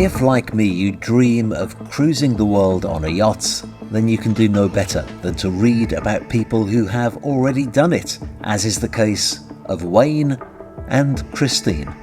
If, like me, you dream of cruising the world on a yacht, then you can do no better than to read about people who have already done it, as is the case of Wayne and Christine.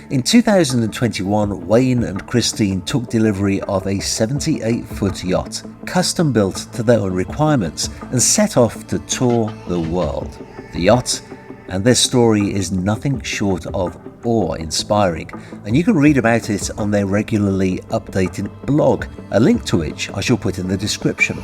In 2021, Wayne and Christine took delivery of a 78-foot yacht, custom built to their own requirements, and set off to tour the world. The yacht and their story is nothing short of awe-inspiring, and you can read about it on their regularly updated blog, a link to which I shall put in the description.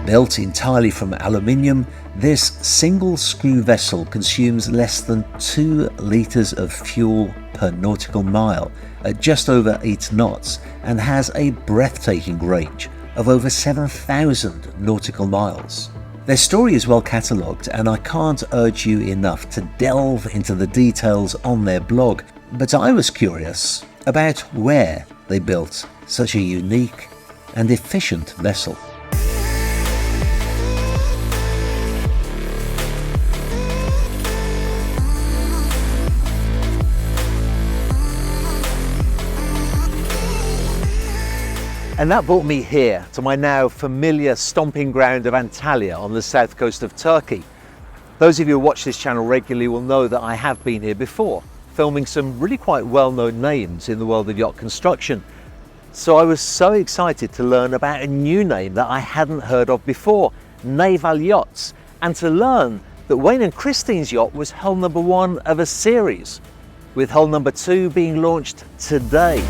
Built entirely from aluminium, this single-screw vessel consumes less than 2 litres of fuel per nautical mile at just over 8 knots and has a breathtaking range of over 7,000 nautical miles. Their story is well catalogued, and I can't urge you enough to delve into the details on their blog, but I was curious about where they built such a unique and efficient vessel. And that brought me here to my now familiar stomping ground of Antalya on the south coast of Turkey. Those of you who watch this channel regularly will know that I have been here before, filming some really quite well-known names in the world of yacht construction. So I was so excited to learn about a new name that I hadn't heard of before, Naval Yachts, and to learn that Wayne and Christine's yacht was hull number 1 of a series, with hull number 2 being launched today.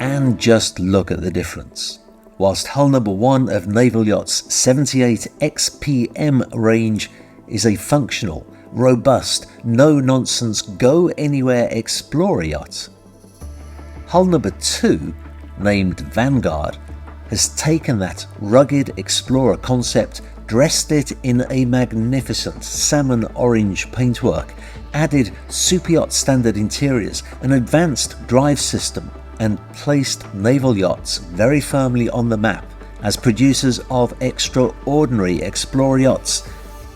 And just look at the difference. Whilst hull number 1 of Naval Yachts' 78 XPM range is a functional, robust, no-nonsense, go-anywhere explorer yacht, hull number 2, named Vanguard, has taken that rugged explorer concept, dressed it in a magnificent salmon orange paintwork, added super yacht standard interiors, an advanced drive system, and placed Naval Yachts very firmly on the map as producers of extraordinary explorer yachts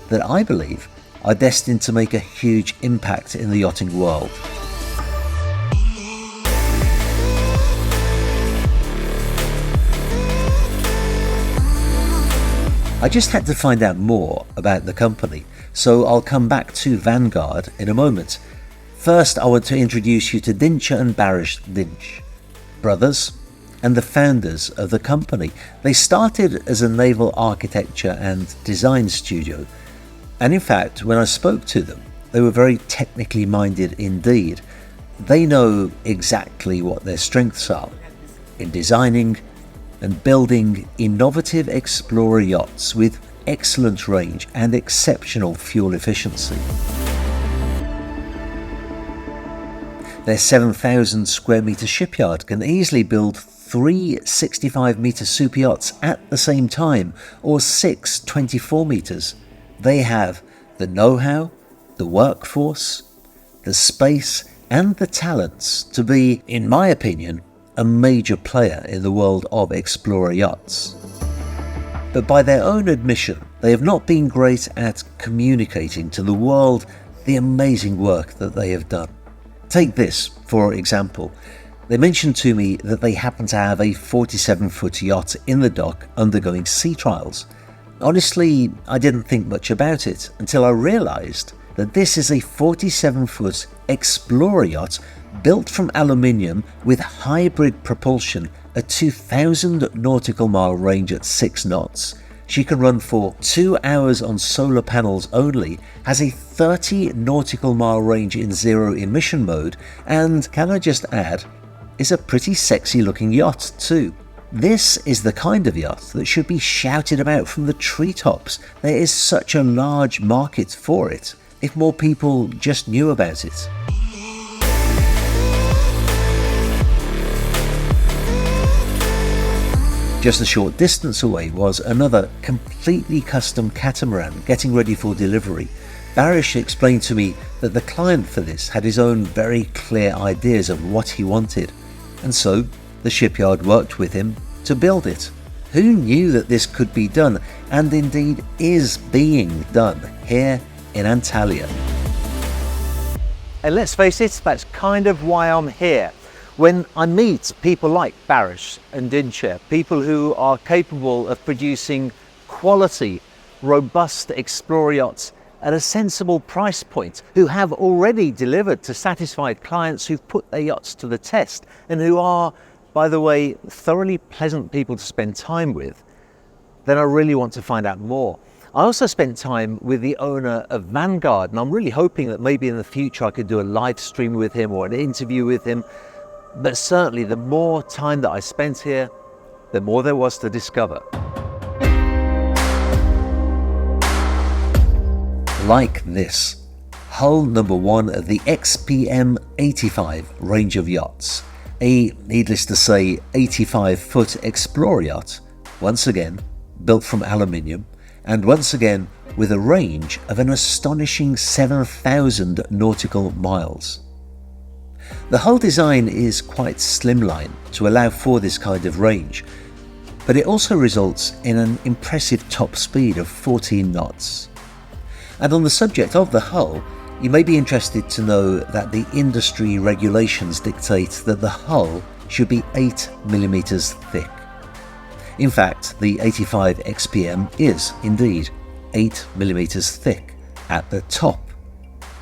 that I believe are destined to make a huge impact in the yachting world. I just had to find out more about the company, so I'll come back to Vanguard in a moment. First, I want to introduce you to Dinçer and Barış Dinç, brothers and the founders of the company. They started as a naval architecture and design studio, and in fact, when I spoke to them, they were very technically minded indeed. They know exactly what their strengths are in designing and building innovative explorer yachts with excellent range and exceptional fuel efficiency. Their 7,000 square metre shipyard can easily build 3 65 metre super yachts at the same time, or 6 24 metres. They have the know-how, the workforce, the space and the talents to be, in my opinion, a major player in the world of explorer yachts. But by their own admission, they have not been great at communicating to the world the amazing work that they have done. Take this, for example. They mentioned to me that they happen to have a 47-foot yacht in the dock undergoing sea trials. Honestly, I didn't think much about it until I realised that this is a 47-foot explorer yacht built from aluminium with hybrid propulsion, a 2,000 nautical mile range at 6 knots. She can run for 2 hours on solar panels only, has a 30 nautical mile range in zero emission mode, and, can I just add, is a pretty sexy looking yacht too. This is the kind of yacht that should be shouted about from the treetops. There is such a large market for it, if more people just knew about it. Just a short distance away was another completely custom catamaran getting ready for delivery. Barış explained to me that the client for this had his own very clear ideas of what he wanted, and so the shipyard worked with him to build it. Who knew that this could be done, and indeed is being done here in Antalya? And let's face it, that's kind of why I'm here. When I meet people like Barish and Dinshare, people who are capable of producing quality, robust explorer yachts at a sensible price point, who have already delivered to satisfied clients who've put their yachts to the test, and who are, by the way, thoroughly pleasant people to spend time with, then I really want to find out more. I also spent time with the owner of Vanguard, and I'm really hoping that maybe in the future I could do a live stream with him or an interview with him. But certainly the more time that I spent here, the more there was to discover. Like this, hull number 1 of the XPM 85 range of yachts. A, needless to say, 85-foot explorer yacht, once again built from aluminium, and once again with a range of an astonishing 7,000 nautical miles. The hull design is quite slimline to allow for this kind of range, but it also results in an impressive top speed of 14 knots. And on the subject of the hull, you may be interested to know that the industry regulations dictate that the hull should be 8mm thick. In fact, the 85 XPM is indeed 8mm thick at the top.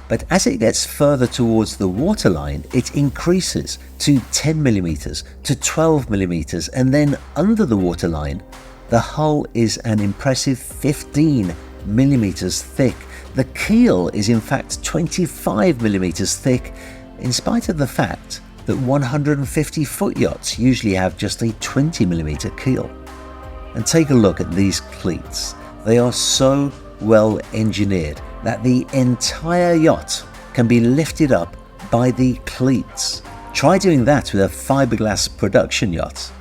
But as it gets further towards the waterline, it increases to 10mm, to 12mm, and then under the waterline, the hull is an impressive 15mm thick. The keel is in fact 25mm thick, in spite of the fact that 150-foot yachts usually have just a 20mm keel. And take a look at these cleats. They are so well engineered that the entire yacht can be lifted up by the cleats. Try doing that with a fiberglass production yacht.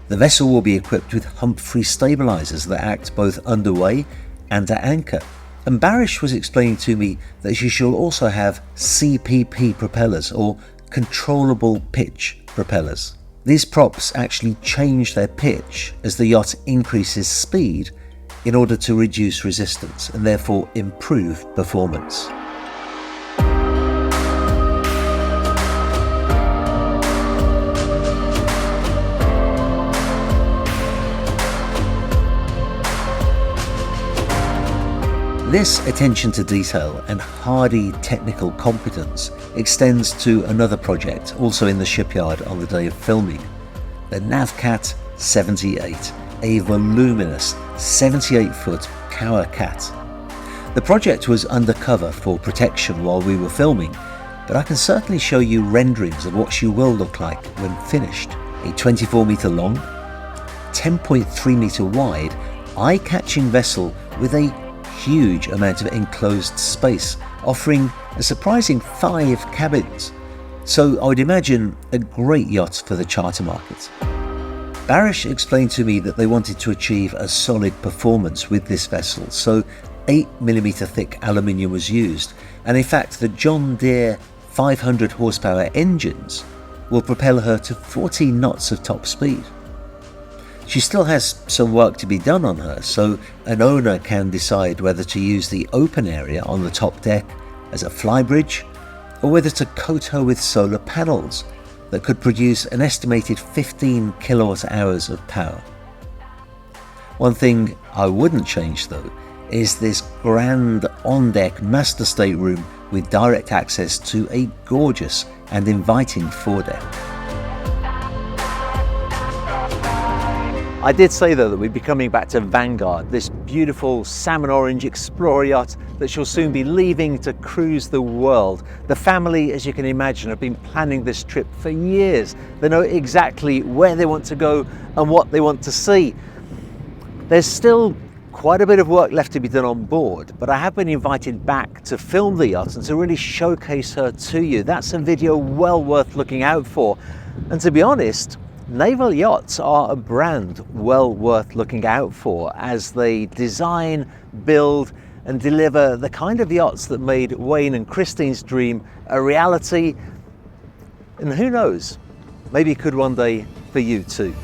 The vessel will be equipped with hump-free stabilizers that act both underway and at anchor. And Barish was explaining to me that she shall also have CPP propellers, or controllable pitch propellers. These props actually change their pitch as the yacht increases speed in order to reduce resistance and therefore improve performance. This attention to detail and hardy technical competence extends to another project also in the shipyard on the day of filming, the NavCat 78, a voluminous 78-foot Cower Cat. The project was undercover for protection while we were filming, but I can certainly show you renderings of what she will look like when finished. A 24-metre long, 10.3-metre wide, eye-catching vessel with a huge amount of enclosed space, offering a surprising 5 cabins. So I would imagine a great yacht for the charter market. Barish explained to me that they wanted to achieve a solid performance with this vessel, so 8mm thick aluminium was used, and in fact the John Deere 500 horsepower engines will propel her to 14 knots of top speed. She still has some work to be done on her, so an owner can decide whether to use the open area on the top deck as a flybridge, or whether to coat her with solar panels that could produce an estimated 15 kilowatt hours of power. One thing I wouldn't change though is this grand on-deck master stateroom with direct access to a gorgeous and inviting foredeck. I did say though that we'd be coming back to Vanguard, this beautiful salmon orange explorer yacht that shall soon be leaving to cruise the world. The family, as you can imagine, have been planning this trip for years. They know exactly where they want to go and what they want to see. There's still quite a bit of work left to be done on board, but I have been invited back to film the yacht and to really showcase her to you. That's a video well worth looking out for. And to be honest, Naval Yachts are a brand well worth looking out for as they design, build and deliver the kind of yachts that made Wayne and Christine's dream a reality, and who knows, maybe it could one day for you too.